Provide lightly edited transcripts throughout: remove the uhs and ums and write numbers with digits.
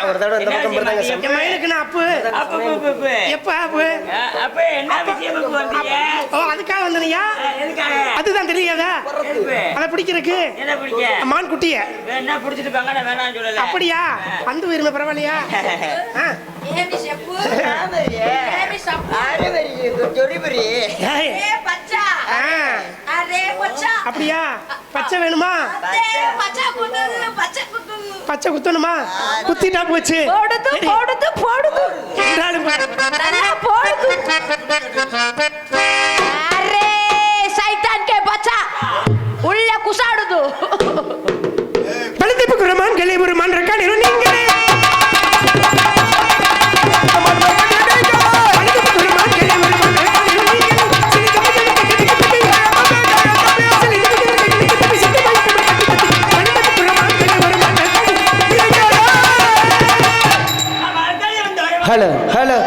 ஒரு தடவை இந்த பக்கம் இருந்தாங்க என் மயிலுக்கு நான் அப்பு எப்ப அப்பு ஓ அதுக்காக வந்தனியா அதுதான் தெரியாதா அதை பிடிக்கிறதுக்கு மான் குட்டிய அப்படியா வந்து உரிமை பரவாயில்லையா அப்படியா பச்சை வேணுமா பச்சை குத்தணுமா குத்திட்டா போச்சு உள்ள குசாடுது பழுத்து குரமான் கிளை ஒரு மான் ரக்கான் நீங்களே ஹலோ ஹலோ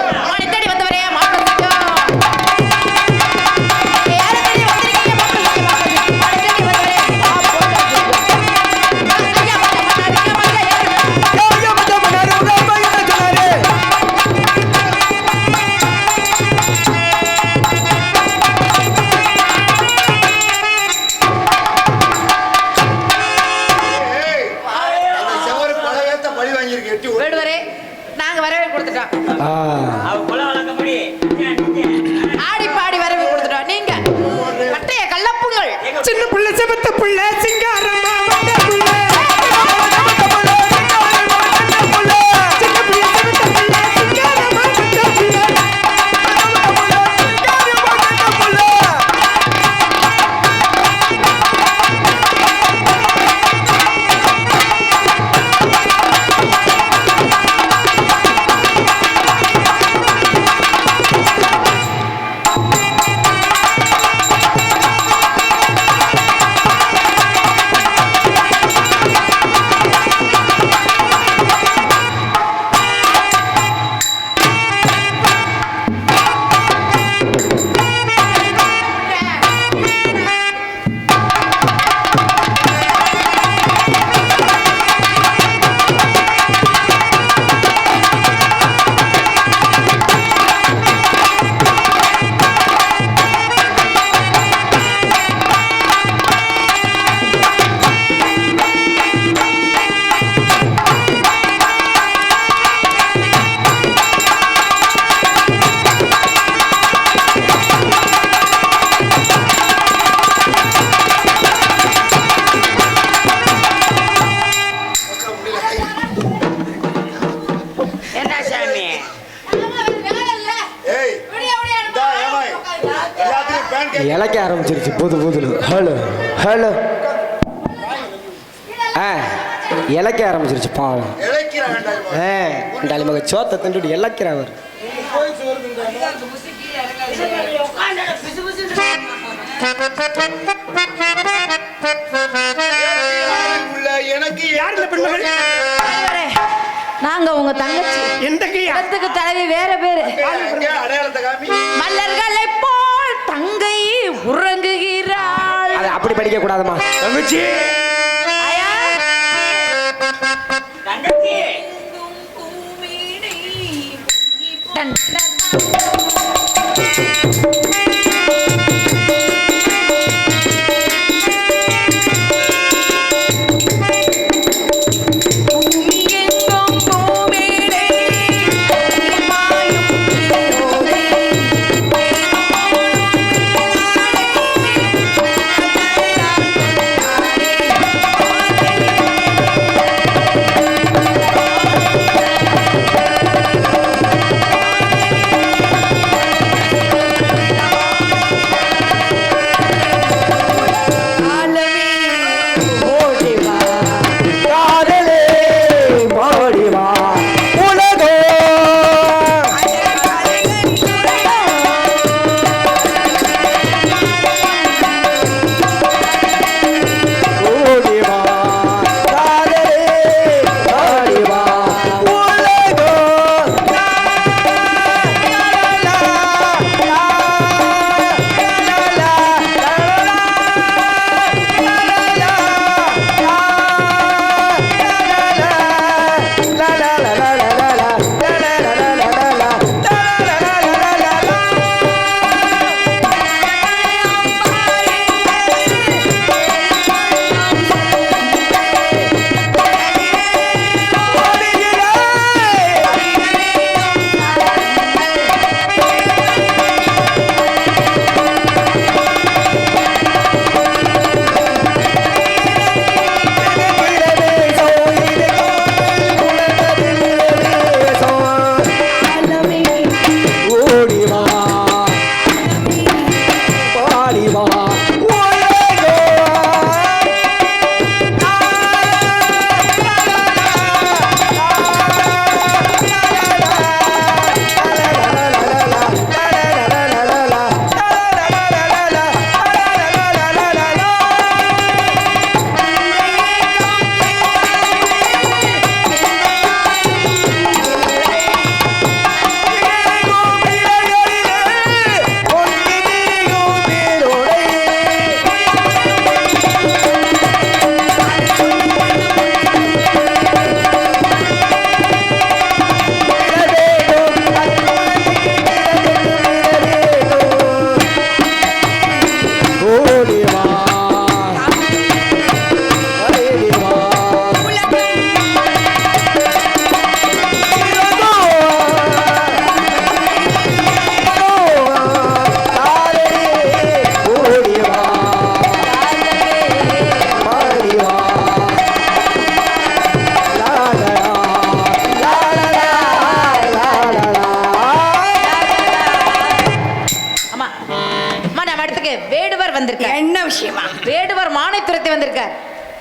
ஆடி பாடி வரவே கொடுத்துட்டோம். நீங்க பட்டைய கள்ளப்புங்கள் சின்ன புள்ள செவத்த புள்ள சிங்காரமா இலக்க ஆரம்பிச்சிருச்சு புது புது ஹலோ ஹலோ இலக்க ஆரம்பிச்சிருச்சு பாவம் மக சோத்தை திண்டுட்டு இலக்கிறாவர் எனக்கு யார் இந்த பெண்மகள்? நாங்க உங்க தங்கச்சி. எந்த இடத்துக்கு தலைவி வேற பேரு. மல்லர்களை போல் தங்கை உறங்குகிறாள். அதை அப்படி படிக்க கூடாதுமா தங்கச்சி.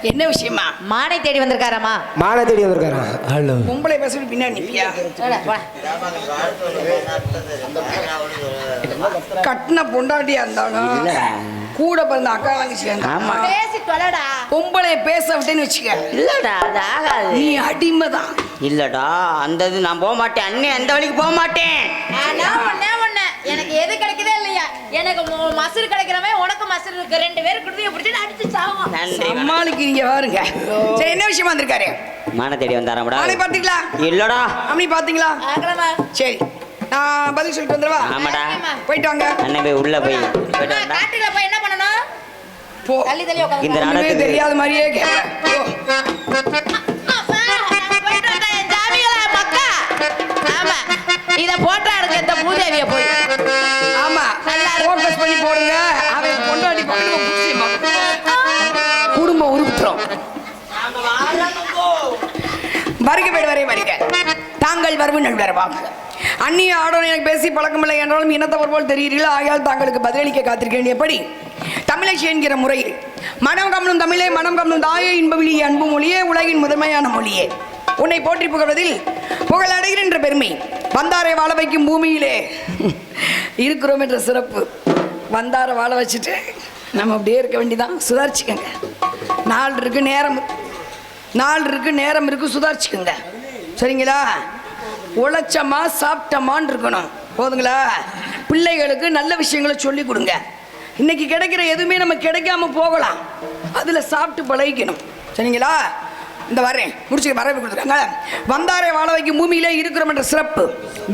என்ன விஷயமா? மானை தேடி வந்திருக்காராமா? மானை தேடி வந்திருக்காராம். ஹலோ. பொம்பளை பேசிட்டு பின்னாடி நிப்பியா? கட்டின பொண்டாட்டியா இருந்தாலும் கூட பிறந்த அக்கா தங்கச்சி. ஆமா, பேசி தொலைடா. பொம்பளை பேச விட்டேன்னு வச்சுக்க. இல்லடா அது ஆகாது. நீ அடிமை தான். இல்லடா அந்த இது நான் போக மாட்டேன். அண்ணே அந்த வழிக்கு போக மாட்டேன். எனக்கு எது கிடைக்குதே இல்லையா? எனக்கு மசுறு கிடைக்கிறவே உனக்கு மசுறு இருக்கு. 2 பேரும் குடுதியை பிடிச்சிட்டு அடிச்சு சாவோம். சமாளிக்கிறீங்க பாருங்க. சரி, என்ன விஷயமா வந்திருக்காரு? மான தேடி வந்தாராம்டா. நானே பாத்தீங்களா? இல்லடா. அம்மி பாத்தீங்களா? ஆகலமா. சரி, நான் பதில் சொல்லிட்டு வந்துருவா. ஆமாடா. போயிட்டு வாங்க. அண்ணே போய் உள்ள போய் போயிட்டு வந்தா. காட்டுல போய் என்ன பண்ணணும்? போ. தள்ளி தள்ளி உட்கார்ந்து. இந்த நாடகத்துக்கு தெரியாத மாதிரியே கேட்பேன். இத போட்டா எடுக்க இந்த பூதேவிய போய். ஆமா, நல்லா ஃபோக்கஸ் பண்ணி போடுங்க. அவன் பொண்டாட்டி பக்கத்துல புடிச்சிமா. குடும்ப உருப்புறோம். வருக பேடு வரை வருக. தாங்கள் வரவு நல்வரவாக. அந்நிய ஆடோன் எனக்கு பேசி பழக்கமில்லை என்றாலும் இனத்தவர் போல் தெரிகிறீர்கள். ஆகையால் தாங்களுக்கு பதிலளிக்க காத்திருக்கேன். எப்படி தமிழச்சி என்கிற முறையில் மனம் கமலும் தமிழே, மனம் கமலும் தாயே, இன்பவிழியே, அன்பு மொழியே, உலகின் முதன்மையான மொழியே, உன்னை போற்றி புகழ்வதில் புகழடைகின்ற பெருமை வந்தாரை வாழ வைக்கும் பூமியிலே இருக்கிறோம் என்ற சிறப்பு. வந்தாரை வாழ வச்சுட்டு நம்ம அப்படியே இருக்க வேண்டியதான். சுதாரிச்சுக்கோங்க. நாள் இருக்கு, நேரம் இருக்கு, சுதாரிச்சுக்கோங்க. சரிங்களா? உழைச்சமா சாப்பிட்டமான்னு இருக்கணும். போதுங்களா? பிள்ளைகளுக்கு நல்ல விஷயங்களை சொல்லி கொடுங்க. இன்னைக்கு கிடைக்கிற எதுவுமே நம்ம கிடைக்காம போகலாம். அதுல சாப்பிட்டு பழகிக்கணும். சரிங்களா? இந்த வரேன் முடிச்சு வரவே கொடுத்துருக்காங்க. வந்தாரை வாழ வைக்கும் பூமியிலே இருக்கிறோம் என்ற சிறப்பு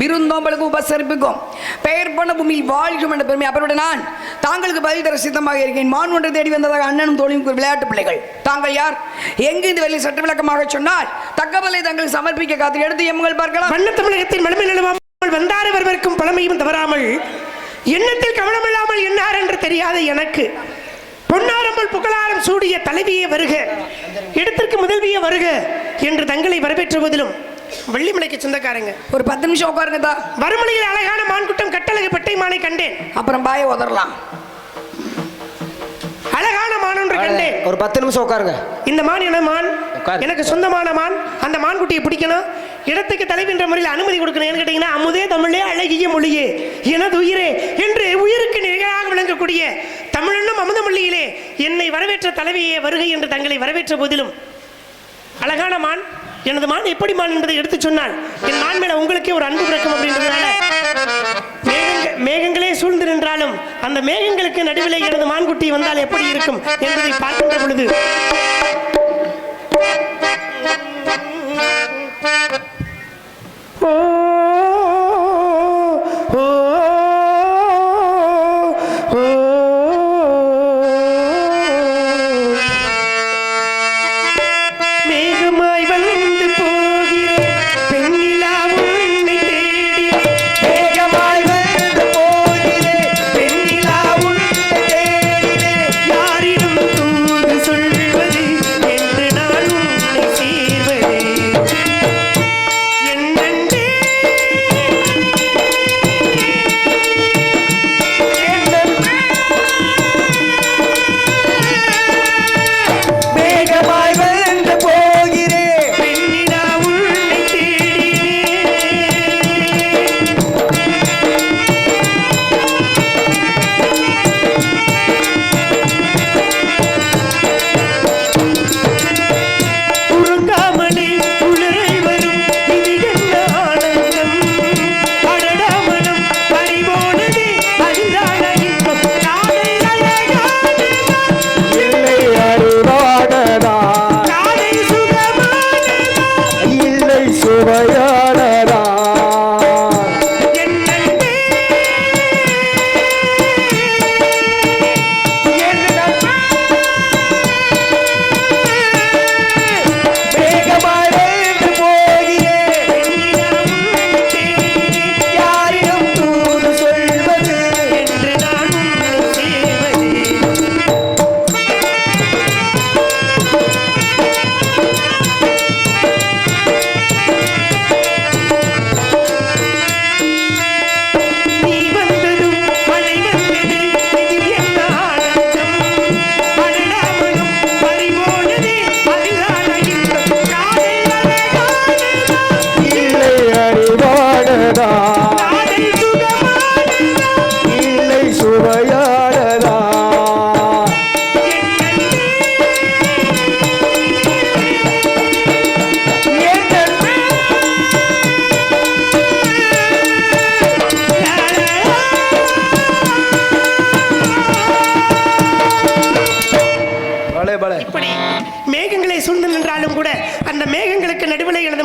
விருந்தோம்பலுக்கும் உபசரிப்புக்கும் பெயர் பண்ண பூமியில் வாழ்கிறோம் என்ற பெருமை. அப்புறம் நான் தாங்களுக்கு பதில் தர சித்தமாக இருக்கேன். மான் ஒன்றை தேடி வந்ததாக அண்ணனும் தோழியும் விளையாட்டு பிள்ளைகள். தாங்கள் யார்? எங்கு இந்த வேலையை சட்ட விளக்கமாக சொன்னால் தக்க பதிலை தங்களுக்கு சமர்ப்பிக்க காத்து எடுத்து எம்முகள் பார்க்கலாம். வண்ண தமிழகத்தின் மனமே நிலவாமல் வந்தாரை வரவிருக்கும் பழமையும் தவறாமல் எண்ணத்தில் கவனமில்லாமல் என்னார் என்று தெரியாத எனக்கு பொன்னாரம்பல் புகழாரம் சூடிய தலைவியே வருக, இடத்திற்கு முதல்வியே வருக என்று தங்களை வரவேற்ற போதிலும் வெள்ளிமலைக்கு சொந்தக்காரங்க ஒரு 10 நிமிஷம் உட்காருங்க தான். வறுமலையில் அழகான மான்குட்டம் கட்டழகு பெட்டை மானை கண்டேன். அப்புறம் பாய உதறலாம். அழகான மான் ஒன்று கண்டேன். ஒரு 10 நிமிஷம் உட்காருங்க. இந்த மான் என்ன மான்? எனக்கு சொந்தமான மான். அந்த மான்குட்டியை பிடிக்கணும். இடத்துக்கு தலைவின்ற முறையில் அனுமதி கொடுக்கணும். ஏன்னு கேட்டீங்கன்னா, அமுதே தமிழே அழகிய மொழியே எனது உயிரே என்று உயிருக்கு நிகழாக விளங்கக்கூடிய தமிழனும் அமுதமொழியிலே என்னை வரவேற்ற தலைவியே வருகை என்று தங்களை வரவேற்ற போதிலும் அழகான மான், எனது மான் எப்படி மான் என்பதை எடுத்து சொன்னால் என் மான் மேல உங்களுக்கே ஒரு அன்பு பிறக்கும் அப்படின்றதுனால மேகங்களே சூழ்ந்து நின்றாலும் அந்த மேகங்களுக்கு நடுவிலே எனது மான்குட்டி வந்தால் எப்படி இருக்கும் என்பதை பார்க்கின்ற பொழுது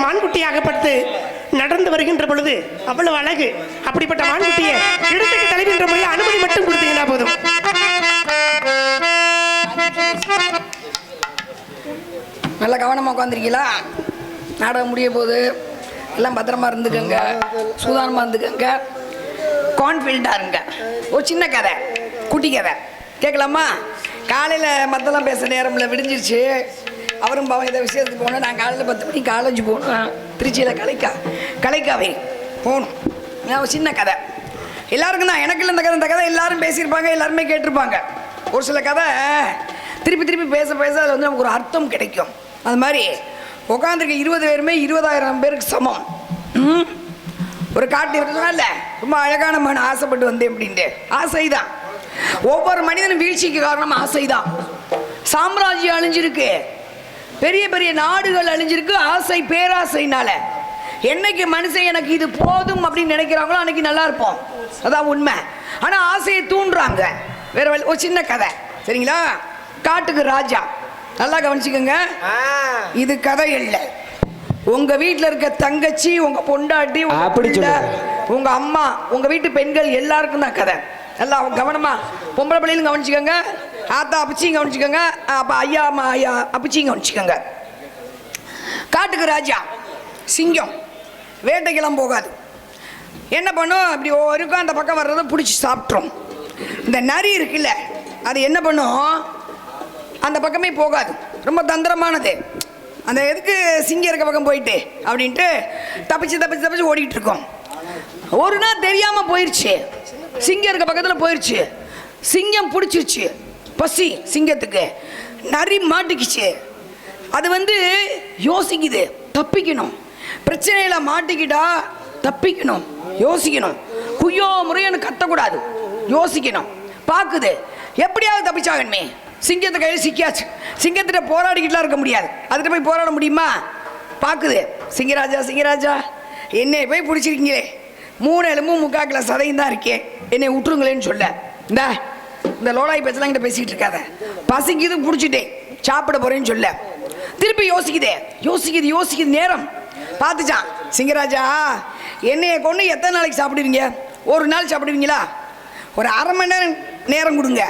மான்குட்டியாகப்பட்டு நடந்து வருகின்ற பொழுது அவ்வளவு அழகு. அப்படிப்பட்ட மான்குட்டியை இடத்துக்கு தலைவின்ற முறையில் அனுமதி மட்டும் கொடுத்தீங்கன்னா போதும். நல்ல கவனமாக உட்காந்துருக்கீங்களா? நாடகம் முடிய போது எல்லாம் பத்திரமா இருந்துக்கங்க, சூதானமாக இருந்துக்கங்க, கான்ஃபிடண்டாக இருங்க. ஒரு சின்ன கதை, குட்டி கதை கேட்கலாமா? காலையில் மற்றெல்லாம் பேச நேரமில் விடிஞ்சிருச்சு. அவரும் பாவம் இதை விஷயத்துக்கு போகணும். நான் காலையில் 10 மணிக்கு காலேஜ் போகணும். திருச்சியில் கலைக்காவே போகணும். ஒரு சின்ன கதை எல்லாருக்கும் தான். எனக்கு இல்லை இந்த கதை எல்லாரும் பேசியிருப்பாங்க, எல்லாருமே கேட்டிருப்பாங்க. ஒரு சில கதை திருப்பி திருப்பி பேச அது வந்து நமக்கு ஒரு அர்த்தம் கிடைக்கும். அது மாதிரி உட்காந்துருக்க 20 பேருமே 20,000 பேருக்கு சமம். ஒரு காட்டு இருக்குதுனால ரொம்ப அழகான மன ஆசைப்பட்டு வந்தேன் அப்படின்ட்டு. ஆசைதான். ஒவ்வொரு மனிதனும் வீழ்ச்சிக்கு காரணம் ஆசைதான். சாம்ராஜ்யம் அழிஞ்சிருக்கு, பெரிய பெரிய நாடுகள் அழிஞ்சிருக்கு ஆசை, பேராசைனால. என்னைக்கு மனுஷன் எனக்கு இது போதும் அப்படின்னு நினைக்கிறாங்களோ அன்னைக்கு நல்லா இருப்போம். அதான் உண்மை. ஆனால் ஆசையை தூண்டுறாங்க. வேற வழி. ஒரு சின்ன கதை சரிங்களா? காட்டுக்கு ராஜா. நல்லா கவனிச்சுக்கோங்க, இது கதை இல்லை. உங்க வீட்டில் இருக்க தங்கச்சி, உங்க பொண்டாட்டி, உங்க அம்மா, உங்க வீட்டு பெண்கள் எல்லாருக்கும் தான் கதை. நல்லா கவனமா பொம்பளை பிள்ளைகளும் கவனிச்சுக்கோங்க, ஆத்தா அப்பச்சியும் கவனிச்சுக்கோங்க, அப்போ ஐயா அம்மா ஐயா அப்பச்சியும் கவனிச்சுக்கோங்க. காட்டுக்கு ராஜா சிங்கம் வேட்டைக்கெல்லாம் போகாது. என்ன பண்ணும்? அப்படி ஒருக்கும் அந்த பக்கம் வர்றதை பிடிச்சி சாப்பிட்றோம். இந்த நரி இருக்குல்ல, அது என்ன பண்ணும்? அந்த பக்கமே போகாது. ரொம்ப தந்திரமானது. அந்த எதுக்கு சிங்கம் இருக்க பக்கம் போயிட்டு அப்படின்ட்டு தப்பிச்சு ஓடிக்கிட்டு இருக்கோம். ஒரு நாள் தெரியாமல் போயிடுச்சு. சிங்கம் இருக்க பக்கத்தில் போயிடுச்சு. சிங்கம் பிடிச்சிருச்சு. பசி சிங்கத்துக்கு. நரி மாட்டிக்கிச்சு. அது வந்து யோசிக்குது, தப்பிக்கணும். பிரச்சனையில் மாட்டிக்கிட்டா தப்பிக்கணும், யோசிக்கணும். குய்யோ முறையன்னு கத்தக்கூடாது, யோசிக்கணும். பார்க்குது எப்படியாவது தப்பிச்சாகணுமே. சிங்கத்தை கையில் சிக்கியாச்சு. சிங்கத்திட்ட போராடிக்கிட்டுலாம் இருக்க முடியாது. அதுகிட்ட போய் போராட முடியுமா? பார்க்குது. சிங்கராஜா என்னை போய் பிடிச்சிருக்கீங்களே, 3 எலும்பு 3/4 கிலோ சதையும் தான் இருக்கேன், என்னை விட்டுருங்களேன்னு சொல்ல. இந்த லோலாய் பேச்செல்லாம் கிட்ட பேசிக்கிட்டு இருக்காத, பசிக்குது பிடிச்சிட்டேன், சாப்பிட போறேன்னு சொல்ல. திருப்பி யோசிக்குது. நேரம் பார்த்துச்சான். சிங்கராஜா என்னைய கொண்டு எத்தனை நாளைக்கு சாப்பிடுவீங்க? ஒரு நாள் சாப்பிடுவீங்களா? ஒரு 1/2 மணி நேரம் கொடுங்க,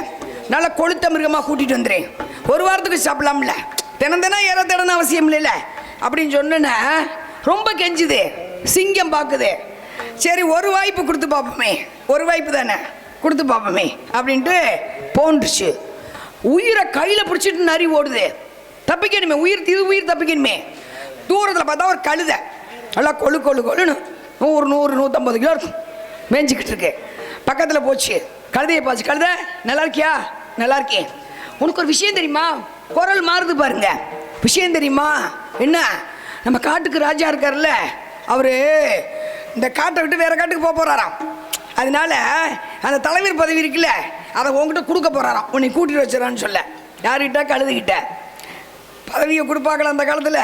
நல்லா கொளுத்த மிருகமாக கூட்டிகிட்டு வந்துடுறேன். ஒரு வாரத்துக்கு சாப்பிடலாம்ல, தினம் ஏற தேடணும் அவசியம் இல்லைல்ல அப்படின்னு சொன்னா ரொம்ப கெஞ்சுது. சிங்கம் பார்க்குது. சரி ஒரு வாய்ப்பு கொடுத்து பார்ப்போமே, ஒரு வாய்ப்பு தானே கொடுத்து பார்ப்போமே அப்படின்ட்டு போன்றுச்சு. உயிரை கையில் பிடிச்சிட்டு நரி ஓடுது. தப்பிக்கணுமே, உயிர் தப்பிக்கணுமே. தூரத்தில் பார்த்தா ஒரு கழுதை நல்லா கொழுன்னு 100-150 கிலோ இருக்கும், மேய்ஞ்சிக்கிட்டு இருக்கு. பக்கத்தில் போச்சு. கழுதையை பார்த்து, கழுதை நல்லா இருக்கியா? நல்லா இருக்கேன். உனக்கு ஒரு விஷயம் தெரியுமா? குரல் மாறுது பாருங்க. விஷயம் தெரியுமா? என்ன? நம்ம காட்டுக்கு ராஜா இருக்கார்ல, அவரு இந்த காட்டை விட்டு வேற காட்டுக்கு போறாராம். அதனால அந்த தலைவர் பதவி இருக்குல்ல, அதை உங்ககிட்ட கொடுக்க போறாராம், உன்னை கூட்டிட்டு வச்சிடறான்னு சொல்ல. யாருக்கிட்ட? கழுதுகிட்ட. பதவியை கொடுப்பாங்களா அந்த காலத்தில்?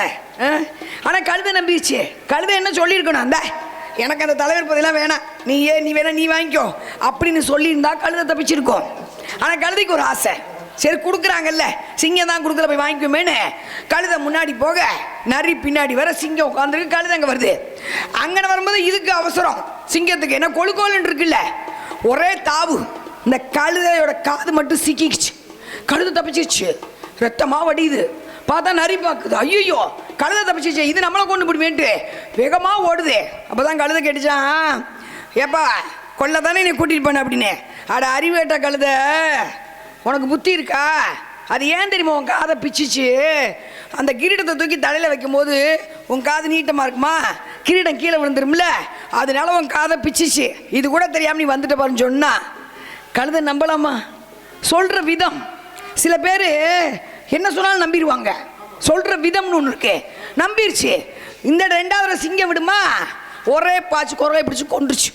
ஆனால் கழுதை நம்பிடுச்சு. கழுதை என்ன சொல்லியிருக்கணும்? அந்த எனக்கு அந்த தலைவர் பதவியெல்லாம் வேணாம், நீ வேணா நீ வாங்கிக்கோ அப்படின்னு சொல்லியிருந்தா கழுதை தப்பிச்சிருக்கோம். ஆனால் கழுதைக்கு ஒரு ஆசை. சரி கொடுக்குறாங்கல்ல, சிங்கம் தான் கொடுக்குற, போய் வாங்கிக்குமேன்னு கழுதை முன்னாடி போக, நரி பின்னாடி வர, சிங்கம் உட்காந்துருக்கு, கழுதை அங்கே வருது. அங்கே வரும்போது இதுக்கு அவசரம் சிங்கத்துக்கு. என்ன கொழுக்கோலுன்னு இருக்குல்ல, ஒரே தாவு. இந்த கழுதையோட காது மட்டும் சிக்கிச்சு. கழுதை தப்பிச்சிருச்சு. ரத்தமாக வடியுது. பார்த்தா நரி பார்க்குது. ஐயோ கழுதை தப்பிச்சிச்சு, இது நம்மளை கொண்டு போடுமேன்ட்டு வேகமாக ஓடுது. அப்போ தான் கழுதை கேட்டுச்சான், ஏப்பா கொல்ல தானே நீ கூட்டிகிட்டு போன அப்படின்னு. அட அறிவேட்ட கழுதை, உனக்கு புத்தி இருக்கா? அது ஏன் தெரியுமா உன் காதை பிச்சிச்சு? அந்த கிரீடத்தை தூக்கி தலையில் வைக்கும்போது உன் காது நீட்டமாக இருக்குமா, கிரீடம் கீழே விழுந்துரும்ல, அதனால உன் காதை பிச்சிச்சு. இது கூட தெரியாமல் நீ வந்துட்ட பாருன்னு சொன்னா கழுதை நம்பலாமா? சொல்கிற விதம். சில பேர் என்ன சொன்னாலும் நம்பிடுவாங்க. சொல்கிற விதம்னு ஒன்று இருக்கு, நம்பிருச்சு. இந்த 2வது சிங்கம் விடுமா, ஒரே பாய்ச்சி குரலை பிடிச்சி கொண்டுருச்சு.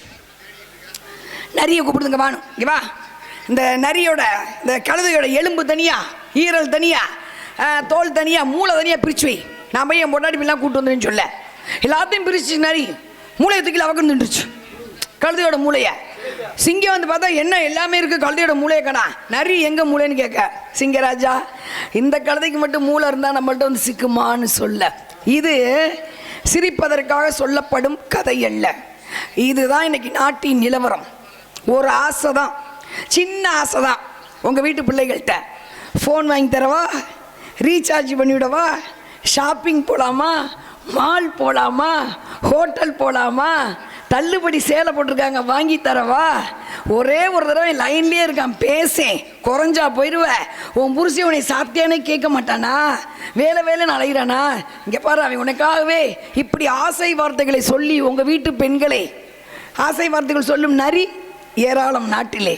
நரியை கூப்பிடுதுங்க, வாணும் இங்கே வா. இந்த நரியோட, இந்த கழுதையோட எலும்பு தனியாக, ஈரல் தனியாக, தோல் தனியாக, மூளை தனியாக பிரித்து வை, நான் போய் என் பொண்டாட்டி பில்லாம் கூப்பிட்டு வந்துன்னு சொல்ல. எல்லாத்தையும் பிரிச்சு நரி மூளையை தூக்கி அவக்கு நின்றுச்சு, கழுதையோட மூளையை. சிங்கம் வந்து பார்த்தா என்ன எல்லாமே இருக்குது, கழுதையோட மூளையை கடா. நரி எங்கே மூளைன்னு கேட்க, சிங்கராஜா இந்த கழுதைக்கு மட்டும் மூளை இருந்தால் நம்மள்ட்ட வந்து சிக்குமான்னு சொல்ல. இது சிரிப்பதற்காக சொல்லப்படும் கதை அல்ல. இதுதான் இன்னைக்கு நாட்டின் நிலவரம். ஒரு ஆசை தான், சின்ன ஆசை தான். உங்கள் வீட்டு பிள்ளைகள்கிட்ட ஃபோன் வாங்கி தரவா, ரீசார்ஜ் பண்ணிவிடவா, ஷாப்பிங் போகலாமா, மால் போகலாமா, ஹோட்டல் போகலாமா, தள்ளுபடி சேலை போட்டிருக்காங்க வாங்கி தரவா, ஒரே ஒரு தடவை லைன்லேயே இருக்கான் பேசேன், குறைஞ்சா போயிடுவேன், உன் புருஷன் உன்னை சாப்பிட்டியானே கேட்க மாட்டானா, வேலை வேலைன்னு அலைகிறானா, இங்கே பாரு அவன் உனக்காகவே இப்படி ஆசை வார்த்தைகளை சொல்லி உங்கள் வீட்டு பெண்களை ஆசை வார்த்தைகள் சொல்லும் நரி ஏராளம் நாட்டிலே.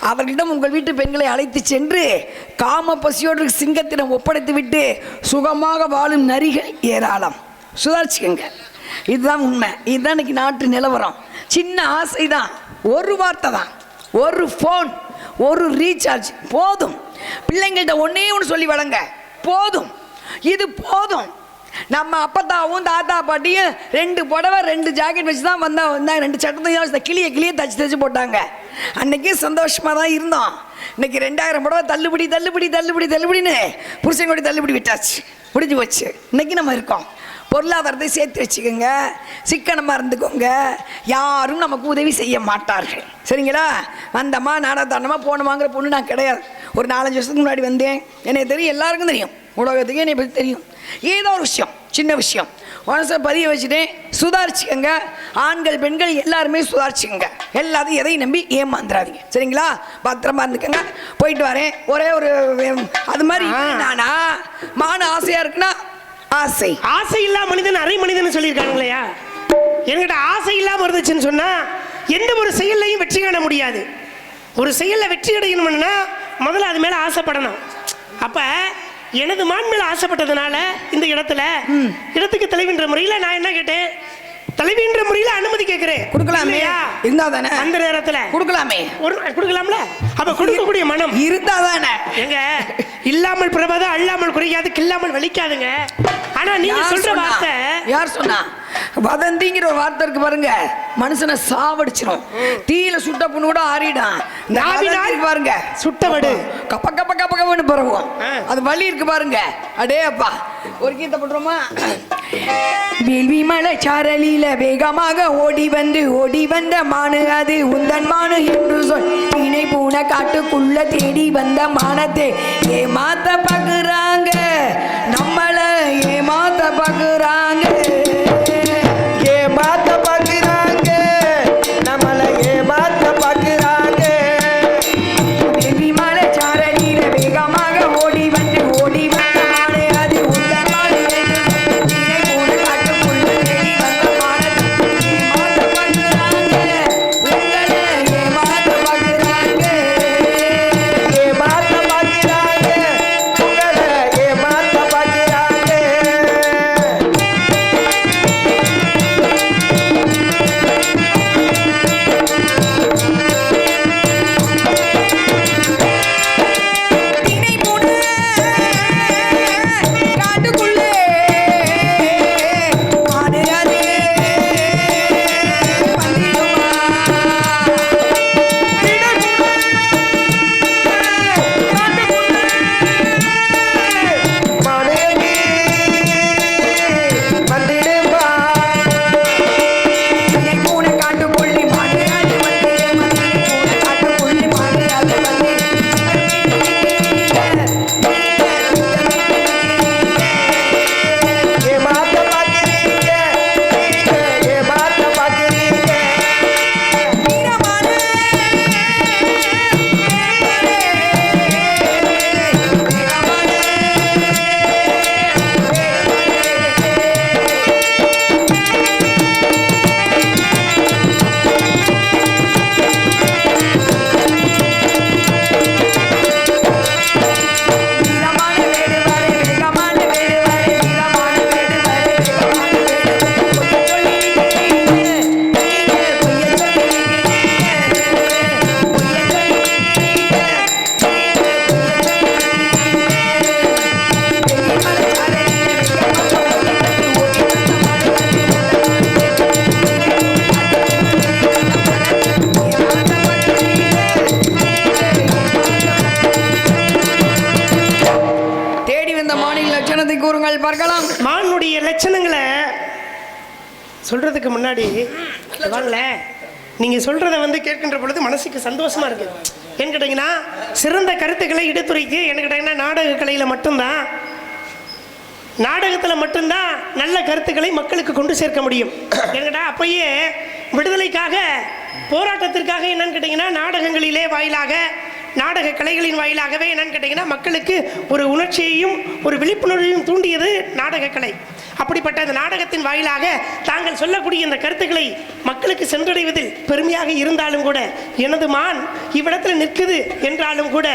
அவர்களிடம் உங்கள் வீட்டு பெண்களை அழைத்து சென்று காம பசியோடு சிங்கத்திடம் ஒப்படைத்து விட்டு சுகமாக வாழும் நரிகள் ஏராளம். சுதாரிச்சுக்கங்க, இதுதான் உண்மை. இதுதான் இன்னைக்கு நாட்டு நிலவரம். சின்ன ஆசை தான், ஒரு வார்த்தை தான், ஒரு ஃபோன், ஒரு ரீசார்ஜ் போதும். பிள்ளைங்கள்ட்ட ஒன்னே ஒன்று சொல்லி வளங்க, போதும், இது போதும். நம்ம அப்பத்தாவும் தாத்தா பாட்டியும் 2 புடவை 2 ஜாக்கெட் வச்சு தான் வந்தாங்க, 2 சட்டத்தையும் வச்சு கிளியை தச்சு போட்டாங்க. அன்னைக்கு சந்தோஷமாக தான் இருந்தோம். இன்னைக்கு 2000 புடவை தள்ளுபடி தள்ளுபடி தள்ளுபடி தள்ளுபடின்னு புருஷன் தள்ளுபடி விட்டாச்சு, முடிஞ்சு போச்சு. இன்னைக்கு நம்ம இருக்கோம். பொருளாதாரத்தை சேர்த்து வச்சுக்கோங்க, சிக்கனமாக இருந்துக்கோங்க, யாரும் நமக்கு உதவி செய்ய மாட்டார்கள். சரிங்களா? வந்தம்மா நாடாத்தாண்டமாக போனமாங்கிற பொண்ணு நான் கிடையாது. ஒரு 4-5 வருஷத்துக்கு முன்னாடி வந்தேன். எனக்கு தெரியும், எல்லாருக்கும் தெரியும், உலகத்துக்கு என்னை பற்றி தெரியும். ஏதோ ஒரு விஷயம், சின்ன விஷயம் மனசை பதிய வச்சுட்டேன். சுதாரிச்சுக்கங்க, ஆண்கள் பெண்கள் எல்லாருமே சுதாரிச்சுக்கங்க. எல்லாத்தையும் எதையும் நம்பி ஏமாந்துடாதீங்க. சரிங்களா? பத்திரமா இருந்துக்கங்க. போயிட்டு வரேன். ஒரே ஒரு அது மாதிரி நானா மான ஆசையாக இருக்குன்னா ஆசை ஆசை இல்லா மனிதன் அரை மனிதன் சொல்லியிருக்காங்களையா? என்கிட்ட ஆசை இல்லாமல் இருந்துச்சுன்னு சொன்னா எந்த ஒரு செயல்லையும் வெற்றி காண முடியாது. ஒரு செயலில் வெற்றி அடையணும்னா முதல்ல அது மேலே ஆசைப்படணும். அப்போ எனது மான் மேலே ஆசைப்பட்டதுனால இந்த இடத்துக்கு தலைவின்ற முறையில் நான் என்ன கேட்டேன், தலைவின்ற முறையில் அனுமதி கேட்கிறேன். கொடுக்கலாமே, இருந்தா தானே அந்த நேரத்தில் கொடுக்கலாமே. கொடுக்கலாம்ல? அப்ப கொடுக்கக்கூடிய மனம் இருந்தா தானே. எங்க இல்லாமல் பிறவாது, அல்லாமல் குறையாது, கில்லாமல் வலிக்காதுங்க. ஆனா நீங்க சொல்ற வார்த்தை யார் சொன்னா? வதந்திங்கிற ஒரு வார்த்தை இருக்கு பாருங்க, மனுஷனை சாவடிச்சிடும். தீயில சுட்ட புண்ணு கூட ஆறிடும். பாருங்க, சுட்டவடு கப்ப கப்ப கப்ப கப்பன்னு பரவும். அது வலி இருக்கு பாருங்க. அடே அப்பா, ஒரு கீத்தை போட்டுருமா? வேள்வி மலை சாரலில வேகமாக ஓடி வந்த மானு அது உந்தன் மானு என்று சொல். தீனை பூனை காட்டுக்குள்ள தேடி வந்த மானத்தை ஏமாத்த பாக்குறாங்க, நம்மள ஏமாத்த பாக்குறாங்க, ஏமாத்த பாக்குறாங்க, நம்மள ஏமாத்த பாக்குறாங்க. வேள்வி மலை சாரலில வேகமாக ஓடி வந்த மானு அது உந்தன் மானு என்று சொல். தீனை பூனை காட்டுக்குள்ள தேடி வந்த மானத்தை ஏமாத்த பாக்குறாங்க, உங்களை ஏமாத்த பாக்குறாங்க, ஏமாத்த பாக்குறாங்க, உங்களை ஏமாத்த பாக்குறாங்க. சொல்றதுக்கு முன்னாடி வாங்கல, நீங்க சொல்றத வந்து கேட்கின்ற பொழுது மனசுக்கு சந்தோஷமா இருக்கு. ஏன்னு கேட்டீங்கன்னா சிறந்த கருத்துக்களை எடுத்துரைக்கு என்ன கேட்டீங்கன்னா நாடக கலையில மட்டும்தான், நாடகத்தில் மட்டும்தான் நல்ல கருத்துக்களை மக்களுக்கு கொண்டு சேர்க்க முடியும். என்கிட்ட அப்பயே விடுதலைக்காக போராட்டத்திற்காக என்னன்னு கேட்டிங்கன்னா நாடகங்களிலே வாயிலாக, நாடக கலைகளின் வாயிலாகவே என்னன்னு கேட்டிங்கன்னா மக்களுக்கு ஒரு உணர்ச்சியையும் ஒரு விழிப்புணர்வையும் தூண்டியது நாடக கலை. அப்படிப்பட்ட அந்த நாடகத்தின் வாயிலாக தாங்கள் சொல்லக்கூடிய இந்த கருத்துக்களை மக்களுக்கு சென்றடைவதில் பெருமையாக இருந்தாலும் கூட, எனது மான் இவ்விடத்தில் நிற்குது என்றாலும் கூட,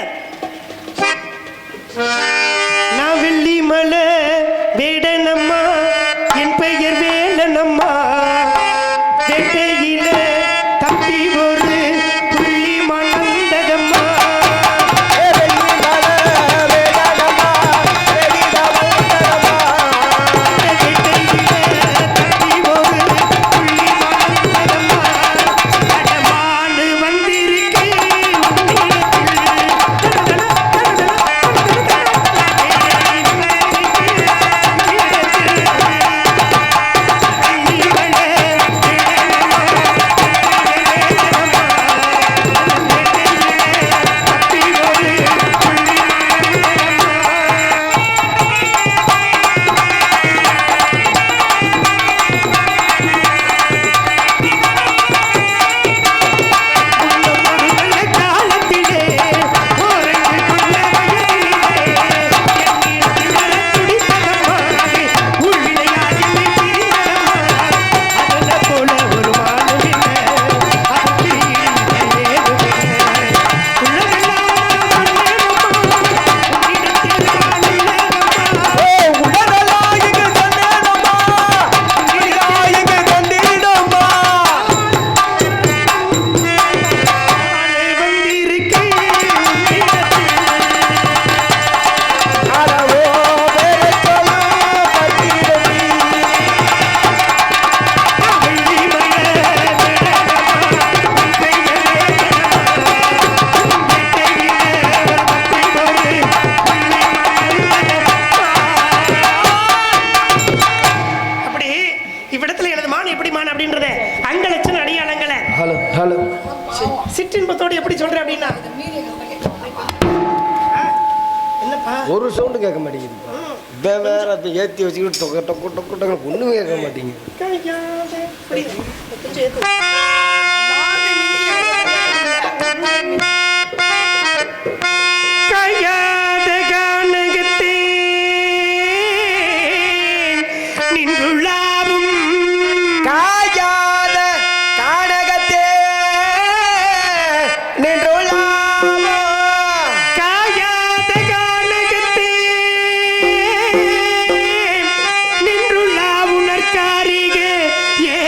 நான் வெள்ளி மலை வேடனம்மா, என் பெயர் வேலனம்மா, வேட்டையில தப்பி ஒரு புள்ளி மணந்ததம்மா. சிற்றின்பத்தோடு எப்படி சொல்றேன் அப்படின்னா, என்னப்பா ஒரு சவுண்டு கேட்க மாட்டேங்குது. வேற அதை ஏற்றி வச்சுக்கிட்டு டொக்க டொக்க டொக்க டொக்க ஒன்றுமே கேட்க மாட்டேங்குது. கையாத கானகத்தே நின்றுள்ளாவும், காயாத கானகத்தே நின்றுள்ளாவும், காயாத கானகத்தே நின்றுள்ளா உணர்காரிகே ஏ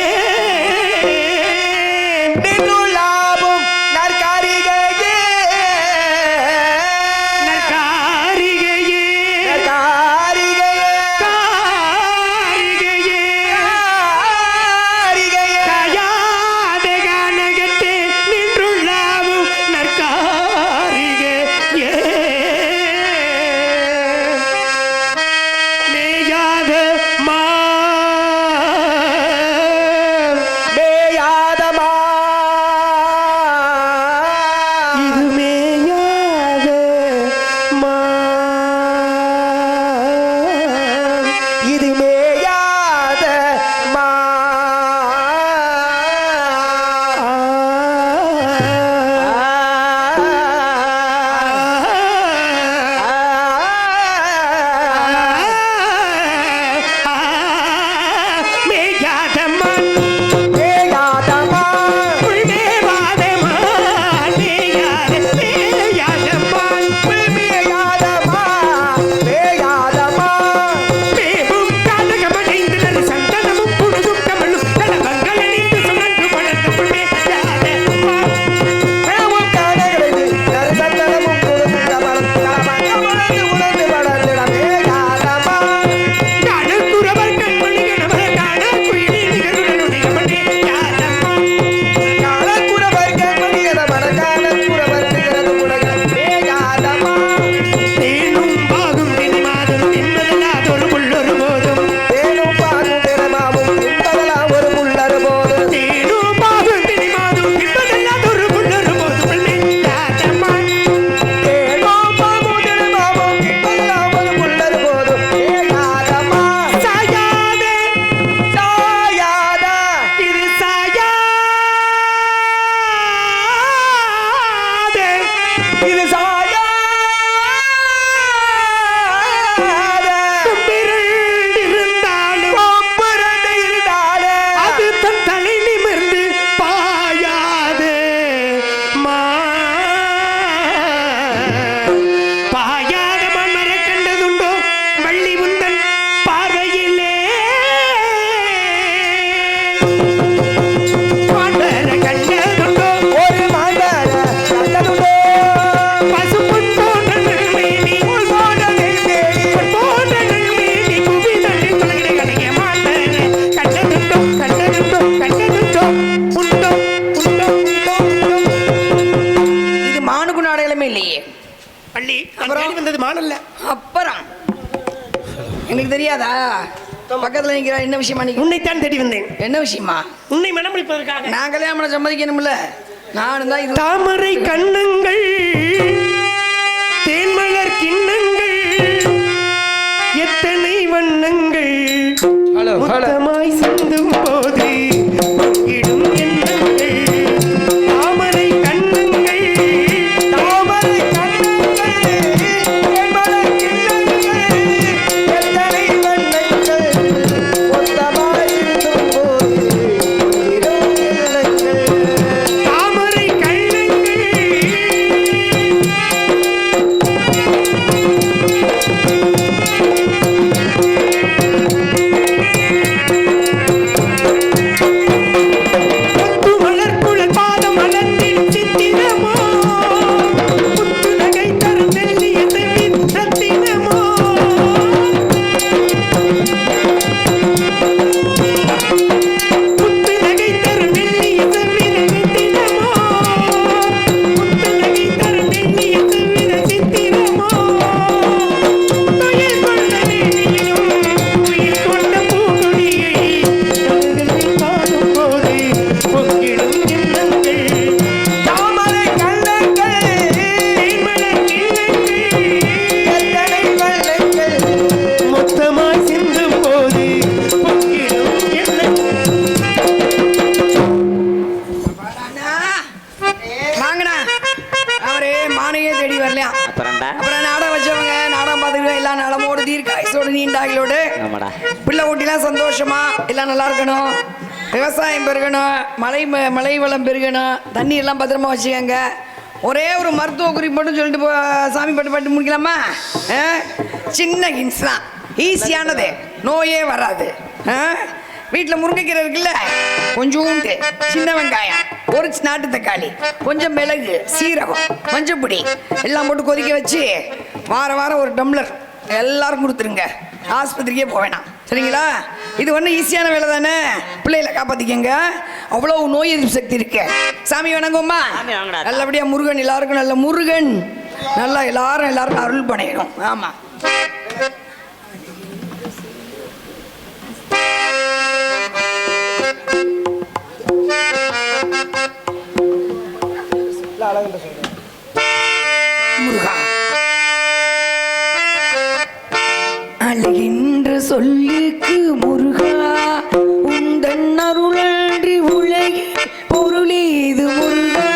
அப்புறம் வந்தது மானல்ல. அப்புறம் எனக்கு தெரியாதா பக்கத்துல நிக்கிறா என்ன விஷயமா? நீ உன்னைத்தான் தேடி வந்தேன். என்ன விஷயமா? உன்னை மனமளிப்பதற்காக. நான் கல்யாணம் பண்ண சம்மதிக்கணும்ல. நானும் தான் இது தாமரை கண்ணங்கள் தேன்மலர் கிண்ணங்கள் எத்தனை வண்ணங்கள் மொத்தமாய் சிந்தும் போது பங்கிடும் எண்ணங்கள். தாமரை கண்ணங்கள் தாமரை கண்ணங்கள் தேன்மலர் கிண்ணங்கள் எத்தனை வண்ணங்கள் மொத்தமாய் சிந்தும் போது பங்கிடும் எண்ணங்கள். தாமரை கண்ணங்கள் பிள்ளை ஊட்டிலாம் சந்தோஷமா எல்லாம் நல்லா இருக்கணும். விவசாயம் பெருகணும், மழை வளம் பெருகணும், தண்ணி எல்லாம் பத்திரமா வச்சுக்கோங்க. ஒரே ஒரு மருத்துவ குறிப்பு மட்டும் சொல்லிட்டு சாமி பாட்டு முடிக்கலாமா? சின்ன ஹின்ஸ் தான், ஈஸியானது, நோயே வராது. வீட்டில் முருங்கைக்கீரை இருக்குல்ல, கொஞ்சோண்டு சின்ன வெங்காயம், ஒரு நாட்டு தக்காளி, கொஞ்சம் மிளகு, சீரகம், மஞ்சப்பொடி எல்லாம் போட்டு கொதிக்க வச்சு வாரம் ஒரு டம்ளர் எல்லாரும் கொடுத்துருங்க. ஆஸ்பத்திரிக்கே போக வேணாம், சரிங்களா? இது ஒன்றும் ஈஸியான வேலை தானே. பிள்ளைகளை காப்பாற்றிக்கங்க, அவ்வளோ நோய் எதிர்ப்பு சக்தி இருக்கு. சாமி வணங்கும்மா. நல்லபடியாக முருகன் எல்லாருக்கும் நல்ல முருகன் நல்லா எல்லாரும் அருள் பண்ணிடும். ஆமாம். முருகா அழகின்ற சொல்லுக்கு முருகா உந்தன் அருளன்றி உலகி பொருளேது முருகா.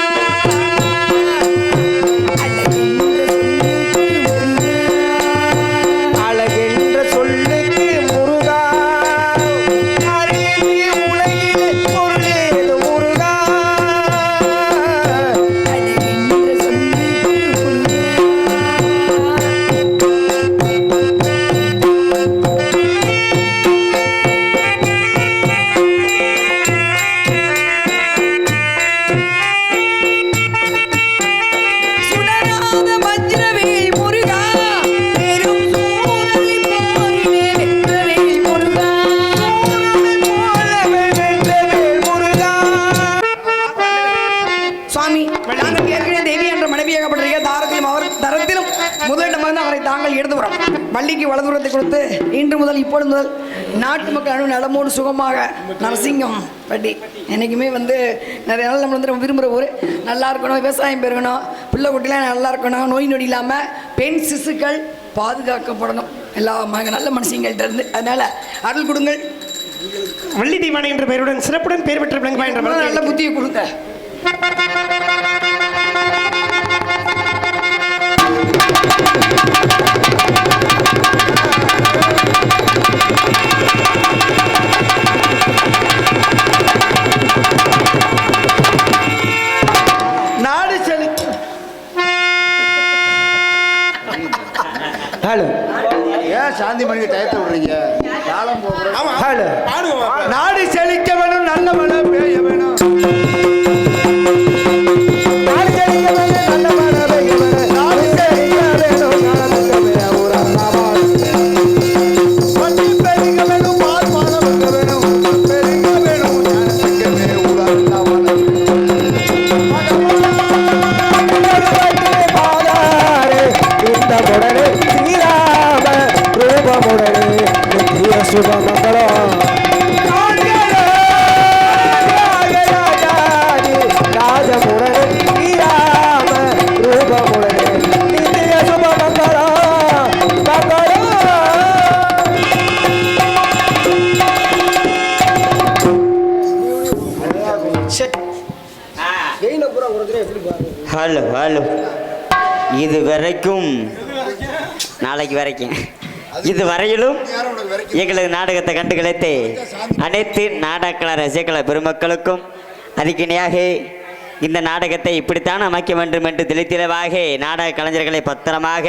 அழகென்ற சொல்லுக்கு முருகா உலகில் பொருளேது முருகா. அழகின்ற சொல்லுக்கு பள்ளிக்கு வலதுபுறத்தை கொடுத்து இன்று முதல் இப்பொழுது முதல் நாட்டு மக்கள் நலமோடு சுகமாக நரசிங்கம் பட்டி என்றைக்குமே நிறைய நாள் நம்ம விரும்புகிற ஊர். நல்லா இருக்கணும், விவசாயம் பெருகணும், பிள்ளை குட்டிலாம் நல்லா இருக்கணும், நோய் நொடி இல்லாமல் பெண் சிசுக்கள் பாதுகாக்கப்படணும் எல்லா நல்ல மனுஷங்கள்ட்ட இருந்து. அதனால் அருள் கொடுங்கள். வள்ளி தீவானை என்ற பெயருடன் சிறப்புடன் பெயர் பெற்ற விளங்குவா என்ற நல்ல புத்தியை கொடுங்க. நாடு செழிக்க ஹலோ ஏன் சாந்தி மணிக்கு டயத்தை விடுறீங்க? காலம் போகிறோம். ஹலோ நாடு செழிக்க வேணும், நல்ல மழை பெய்ய வேணும். நாடு செழிக்க வேணும், நல்ல மழை பெய்ய வேணும். நாடு செழிக்க வேணும், பட்டி பெருக வேணும், பால் மானம் வேணும், பெருக வேணும், ஞானத்துக்கே ஊரல்லா வளம். பாதாரே இந்த ஹலோ ஹலோ இது வரைக்கும் நாளைக்கு வரைக்கும் இது வரையிலும் எங்களது நாடகத்தை கண்டு கலைத்து அனைத்து நாடக ரசிகர்கள பெருமக்களுக்கும் அதுக்கிணையாக இந்த நாடகத்தை இப்படித்தான் அமைக்க வேண்டும் என்று தெளித்திலவாக நாடக கலைஞர்களை பத்திரமாக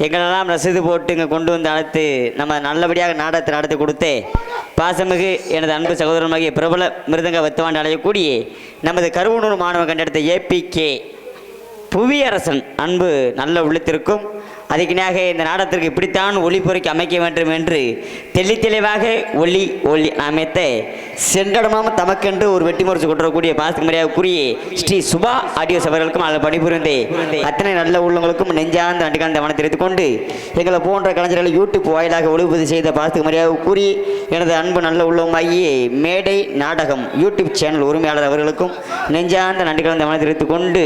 எங்களெல்லாம் ரசீது போட்டு இங்கே கொண்டு வந்து அழைத்து நம்ம நல்லபடியாக நாடகத்தை நடத்தி கொடுத்து பாசமிகு எனது அன்பு சகோதரமாகிய பிரபல மிருதங்க வத்துவாண்டு அடையக்கூடிய நமது கருவனூர் மாணவன் கண்டெடுத்த ஏபிகே புவியரசன் அன்பு நல்ல உள்ளத்திற்கும் அதுக்கினாக இந்த நாடகத்திற்கு இப்படித்தான் ஒளிபொறிக்கு அமைக்க வேண்டும் என்று தெளிவாக ஒளி அமைத்த சென்றடமாம் தமக்கென்று ஒரு வெட்டி முறைச்சு கொண்டக்கூடிய பாசத்துக்கு மரியாதை கூறிய ஸ்ரீ சுபா ஆடியோஸ் அவர்களுக்கும் அதில் பணிபுரிந்தே அத்தனை நல்ல உள்ளவங்களுக்கும் நெஞ்சார்ந்த நன்றிகாந்த மனம் தெரிவித்துக் கொண்டு எங்களை போன்ற கலைஞர்களை யூடியூப் வாயிலாக ஒளிபதி செய்த பாசத்துக்கு மரியாதை கூறி எனது அன்பு நல்ல உள்ளவமாகிய மேடை நாடகம் யூடியூப் சேனல் உரிமையாளர் அவர்களுக்கும் நெஞ்சார்ந்த நன்றிகாந்த மனம் தெரிவித்துக் கொண்டு